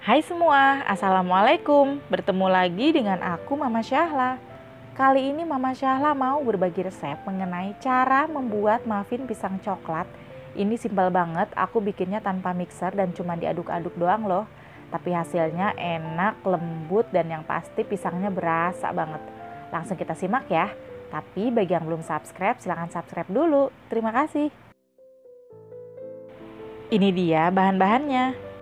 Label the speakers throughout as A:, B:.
A: Hai semua, Assalamualaikum. Bertemu lagi dengan aku Mama Syahla. Kali ini Mama Syahla mau berbagi resep mengenai cara membuat muffin pisang coklat. Ini simpel banget, aku bikinnya tanpa mixer dan cuma diaduk-aduk doang loh. Tapi hasilnya enak, lembut, dan yang pasti pisangnya berasa banget. Langsung kita simak ya. Tapi bagi yang belum subscribe, silahkan subscribe dulu. Terima kasih. Ini dia bahan-bahannya.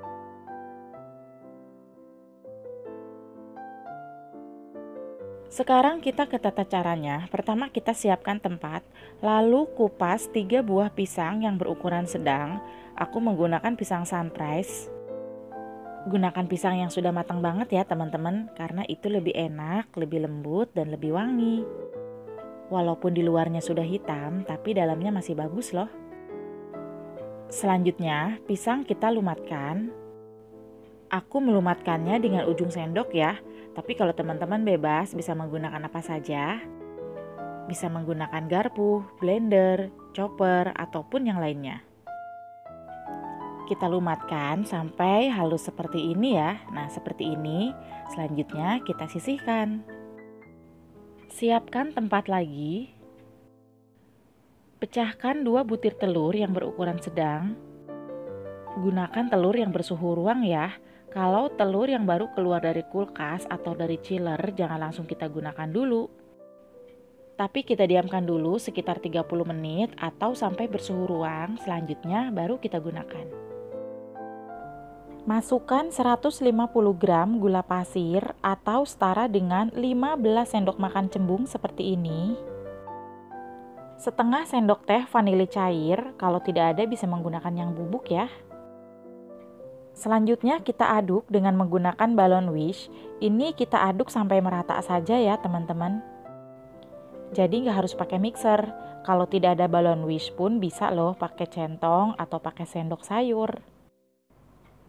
A: Sekarang kita ke tata caranya. Pertama kita siapkan tempat, lalu kupas 3 buah pisang yang berukuran sedang. Aku menggunakan pisang sunrise. Gunakan pisang yang sudah matang banget ya teman-teman, karena itu lebih enak, lebih lembut, dan lebih wangi. Walaupun di luarnya sudah hitam, tapi dalamnya masih bagus loh. Selanjutnya, pisang kita lumatkan. Aku melumatkannya dengan ujung sendok ya. Tapi kalau teman-teman bebas bisa menggunakan apa saja. Bisa menggunakan garpu, blender, chopper, ataupun yang lainnya. Kita lumatkan sampai halus seperti ini ya. Nah, seperti ini. Selanjutnya kita sisihkan. Siapkan tempat lagi. Pecahkan 2 butir telur yang berukuran sedang. Gunakan telur yang bersuhu ruang ya. Kalau telur yang baru keluar dari kulkas atau dari chiller, jangan langsung kita gunakan dulu. Tapi kita diamkan dulu sekitar 30 menit atau sampai bersuhu ruang, selanjutnya baru kita gunakan. Masukkan 150 gram gula pasir atau setara dengan 15 sendok makan cembung seperti ini. Setengah sendok teh vanili cair, kalau tidak ada bisa menggunakan yang bubuk ya. Selanjutnya kita aduk dengan menggunakan balon wish. Ini kita aduk sampai merata saja ya teman-teman. Jadi nggak harus pakai mixer. Kalau tidak ada balon wish pun bisa loh pakai centong atau pakai sendok sayur.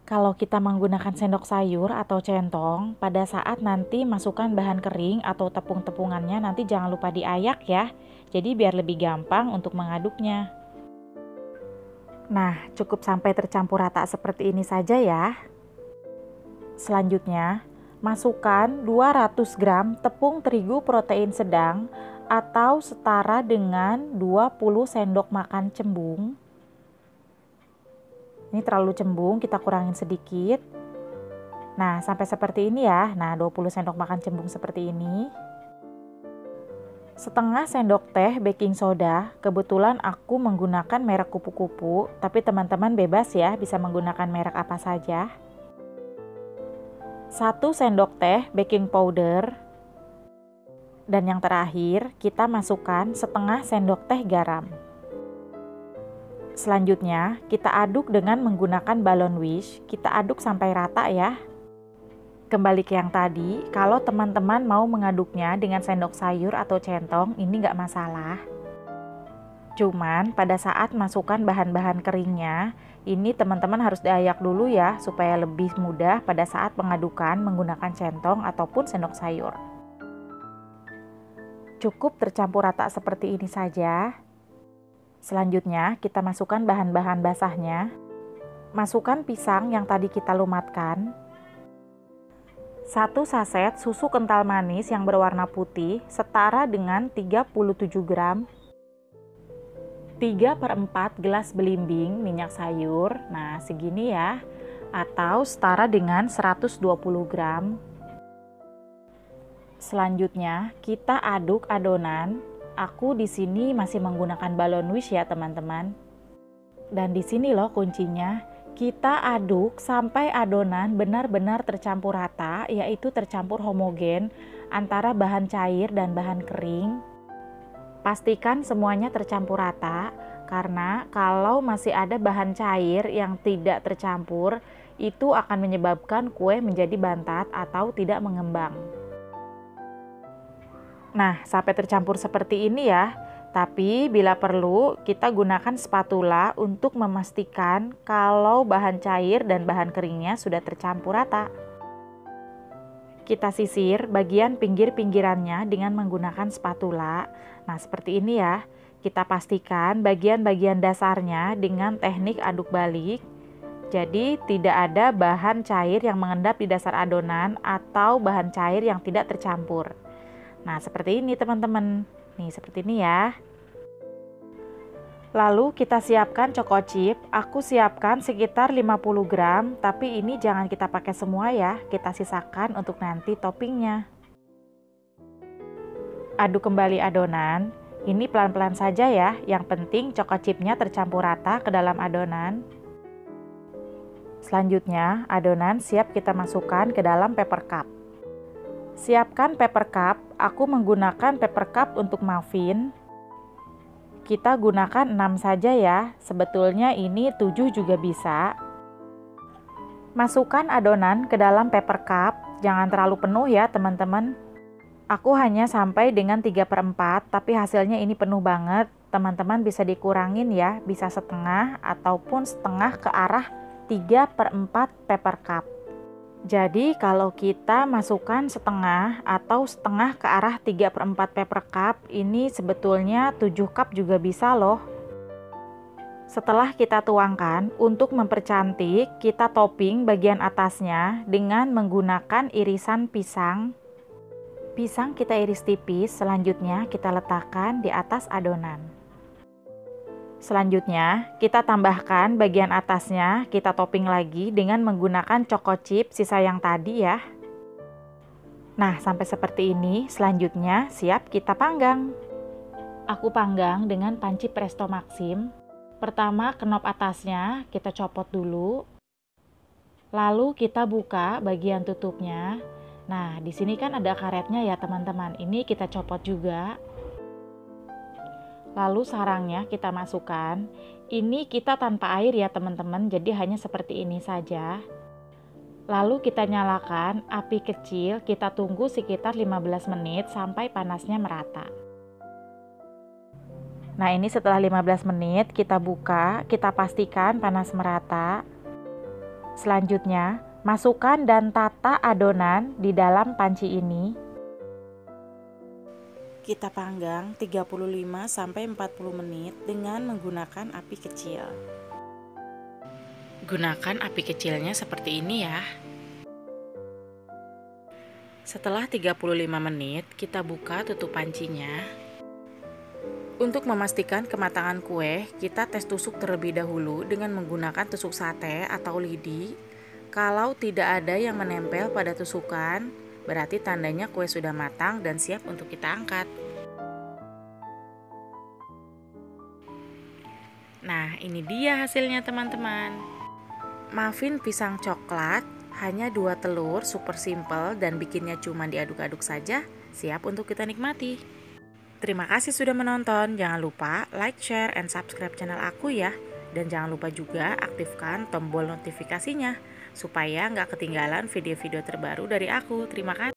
A: Kalau kita menggunakan sendok sayur atau centong, pada saat nanti masukkan bahan kering atau tepung-tepungannya nanti jangan lupa diayak ya. Jadi biar lebih gampang untuk mengaduknya. Nah, cukup sampai tercampur rata seperti ini saja ya. Selanjutnya, masukkan 200 gram tepung terigu protein sedang atau setara dengan 20 sendok makan cembung. Ini terlalu cembung, kita kurangin sedikit. Nah, sampai seperti ini ya. Nah, 20 sendok makan cembung seperti ini. Setengah sendok teh baking soda, kebetulan aku menggunakan merek kupu-kupu, tapi teman-teman bebas ya, bisa menggunakan merek apa saja. 1 sendok teh baking powder. Dan yang terakhir, kita masukkan setengah sendok teh garam. Selanjutnya, kita aduk dengan menggunakan balon wish, kita aduk sampai rata ya. Kembali ke yang tadi, kalau teman-teman mau mengaduknya dengan sendok sayur atau centong, ini nggak masalah. Cuman pada saat masukkan bahan-bahan keringnya, ini teman-teman harus diayak dulu ya, supaya lebih mudah pada saat mengadukan menggunakan centong ataupun sendok sayur. Cukup tercampur rata seperti ini saja. Selanjutnya, kita masukkan bahan-bahan basahnya. Masukkan pisang yang tadi kita lumatkan. 1 saset susu kental manis yang berwarna putih setara dengan 37 gram. 3/4 gelas belimbing minyak sayur, nah segini ya, atau setara dengan 120 gram. Selanjutnya kita aduk adonan. Aku di sini masih menggunakan balon wish ya teman-teman. Dan di sini loh kuncinya. Kita aduk sampai adonan benar-benar tercampur rata, yaitu tercampur homogen antara bahan cair dan bahan kering. Pastikan semuanya tercampur rata, karena kalau masih ada bahan cair yang tidak tercampur, itu akan menyebabkan kue menjadi bantat atau tidak mengembang. Nah, sampai tercampur seperti ini ya. Tapi bila perlu, kita gunakan spatula untuk memastikan kalau bahan cair dan bahan keringnya sudah tercampur rata. Kita sisir bagian pinggir-pinggirannya dengan menggunakan spatula. Nah, seperti ini ya. Kita pastikan bagian-bagian dasarnya dengan teknik aduk balik. Jadi tidak ada bahan cair yang mengendap di dasar adonan atau bahan cair yang tidak tercampur. Nah, seperti ini teman-teman. Nih, seperti ini ya. Lalu kita siapkan choco chip. Aku siapkan sekitar 50 gram, tapi ini jangan kita pakai semua ya. Kita sisakan untuk nanti toppingnya. Aduk kembali adonan. Ini pelan-pelan saja ya. Yang penting choco chipnya tercampur rata ke dalam adonan. Selanjutnya, adonan siap kita masukkan ke dalam paper cup. Siapkan paper cup. Aku menggunakan paper cup untuk muffin. Kita gunakan 6 saja ya, sebetulnya ini 7 juga bisa. Masukkan adonan ke dalam paper cup, jangan terlalu penuh ya teman-teman. Aku hanya sampai dengan 3/4, tapi hasilnya ini penuh banget. Teman-teman bisa dikurangin ya, bisa setengah ataupun setengah ke arah 3/4 paper cup. Jadi kalau kita masukkan setengah atau setengah ke arah 3/4 paper cup, ini sebetulnya 7 cup juga bisa loh. Setelah kita tuangkan, untuk mempercantik, kita topping bagian atasnya dengan menggunakan irisan pisang. Pisang kita iris tipis, selanjutnya kita letakkan di atas adonan. Selanjutnya, kita tambahkan bagian atasnya, kita topping lagi dengan menggunakan choco chip sisa yang tadi ya. Nah, sampai seperti ini, selanjutnya siap kita panggang. Aku panggang dengan panci Presto Maxim. Pertama, knop atasnya kita copot dulu. Lalu kita buka bagian tutupnya. Nah, di sini kan ada karetnya ya teman-teman. Ini kita copot juga. Lalu sarangnya kita masukkan. Ini kita tanpa air ya teman-teman, jadi hanya seperti ini saja. Lalu kita nyalakan api kecil, kita tunggu sekitar 15 menit sampai panasnya merata. Nah, ini setelah 15 menit kita buka, kita pastikan panas merata. Selanjutnya, masukkan dan tata adonan di dalam panci ini. Kita panggang 35-40 menit dengan menggunakan api kecil. Gunakan api kecilnya seperti ini ya. Setelah 35 menit, kita buka tutup pancinya. Untuk memastikan kematangan kue, kita tes tusuk terlebih dahulu dengan menggunakan tusuk sate atau lidi. Kalau tidak ada yang menempel pada tusukan, berarti tandanya kue sudah matang dan siap untuk kita angkat. Nah, ini dia hasilnya teman-teman. Muffin pisang coklat, hanya 2 telur, super simple dan bikinnya cuma diaduk-aduk saja, siap untuk kita nikmati. Terima kasih sudah menonton, jangan lupa like, share, and subscribe channel aku ya. Dan jangan lupa juga aktifkan tombol notifikasinya, supaya nggak ketinggalan video-video terbaru dari aku. Terima kasih.